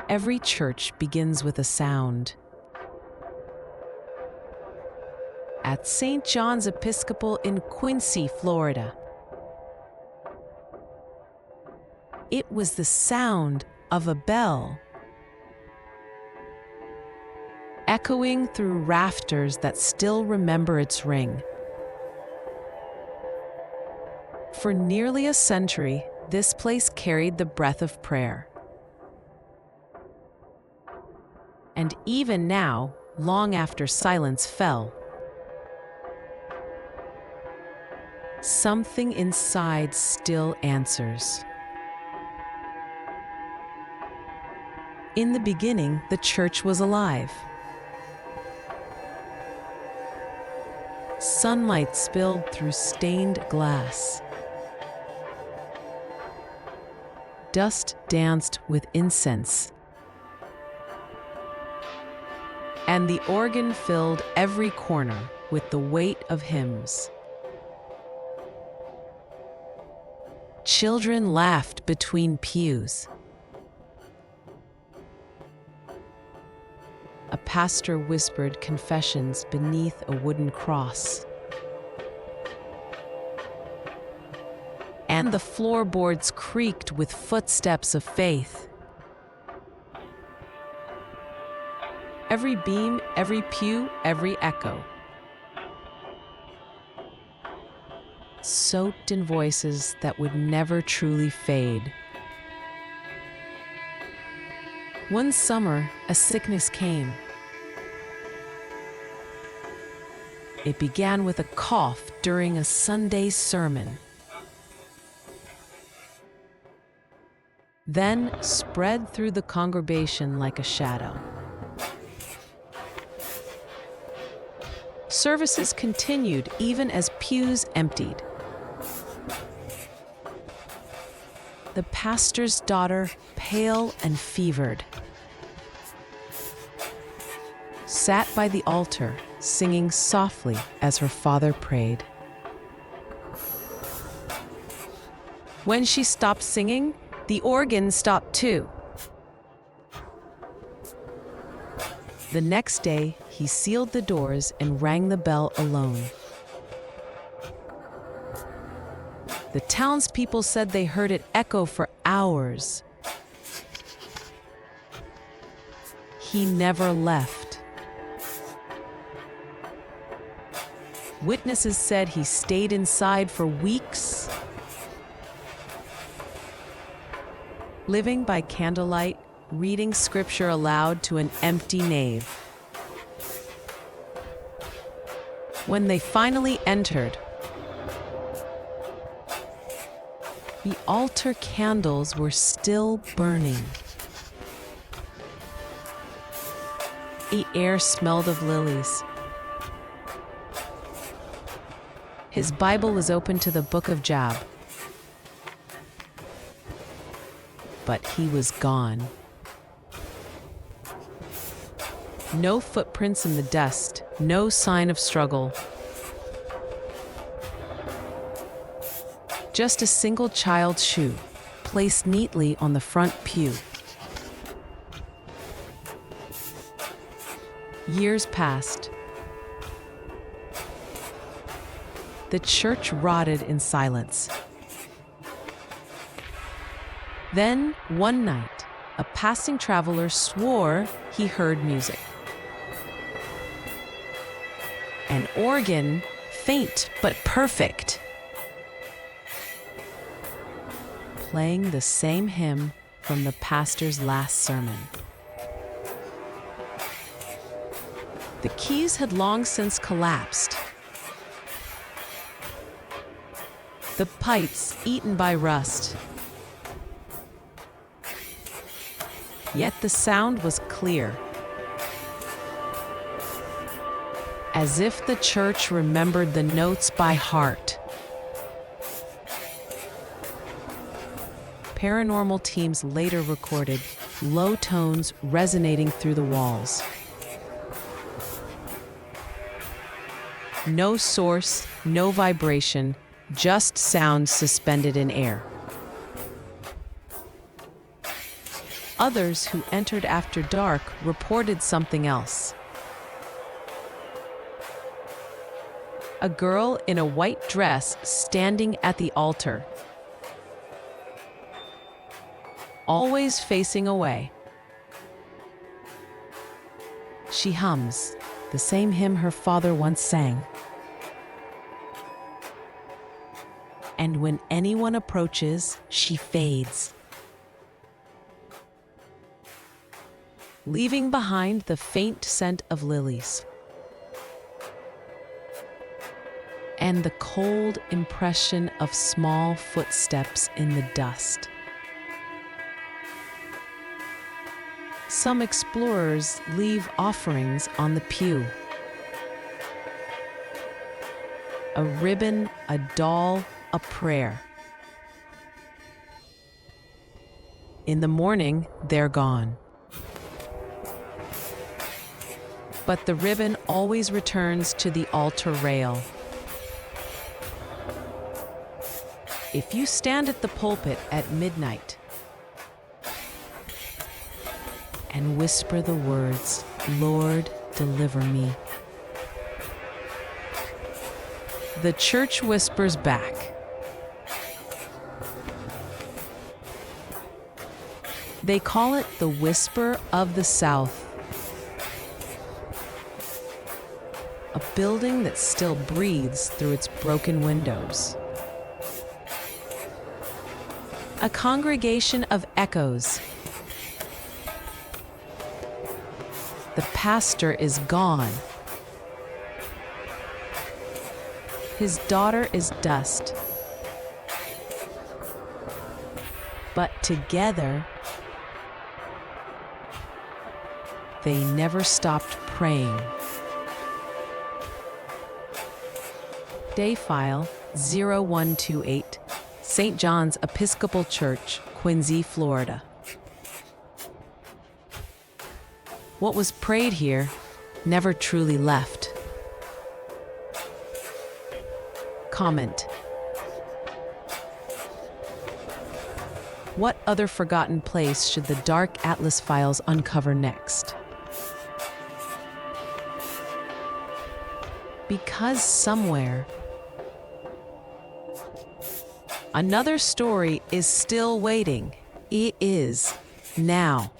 Every church begins with a sound. At St. John's Episcopal in Quincy, Florida, it was the sound of a bell, echoing through rafters that still remember its ring. For nearly a century, this place carried the breath of prayer. And even now, long after silence fell, something inside still answers. In the beginning, the church was alive. Sunlight spilled through stained glass. Dust danced with incense. And the organ filled every corner with the weight of hymns. Children laughed between pews. A pastor whispered confessions beneath a wooden cross. And the floorboards creaked with footsteps of faith. Every beam, every pew, every echo, soaked in voices that would never truly fade. One summer, a sickness came. It began with a cough during a Sunday sermon, then spread through the congregation like a shadow. Services continued even as pews emptied. The pastor's daughter, pale and fevered, sat by the altar, singing softly as her father prayed. When she stopped singing, the organ stopped too. The next day, he sealed the doors and rang the bell alone. The townspeople said they heard it echo for hours. He never left. Witnesses said he stayed inside for weeks, living by candlelight, reading scripture aloud to an empty nave. When they finally entered, the altar candles were still burning. The air smelled of lilies. His Bible was open to the book of Job. But he was gone. No footprints in the dust, no sign of struggle. Just a single child's shoe, placed neatly on the front pew. Years passed. The church rotted in silence. Then, one night, a passing traveler swore he heard music. An organ, faint but perfect, playing the same hymn from the pastor's last sermon. The keys had long since collapsed. The pipes eaten by rust. Yet the sound was clear, as if the church remembered the notes by heart. Paranormal teams later recorded low tones resonating through the walls. No source, no vibration, just sound suspended in air. Others who entered after dark reported something else. A girl in a white dress standing at the altar, always facing away. She hums the same hymn her father once sang. And when anyone approaches, she fades, leaving behind the faint scent of lilies and the cold impression of small footsteps in the dust. Some explorers leave offerings on the pew. A ribbon, a doll, a prayer. In the morning, they're gone. But the ribbon always returns to the altar rail. If you stand at the pulpit at midnight and whisper the words, "Lord, deliver me," the church whispers back, they call it the Whisper of the South. A building that still breathes through its broken windows. A congregation of echoes. The pastor is gone. His daughter is dust. But together, they never stopped praying. Day file 0128, St. John's Episcopal Church, Quincy, Florida. What was prayed here never truly left. Comment. What other forgotten place should the Dark Atlas files uncover next? Because somewhere, another story is still waiting. It is now.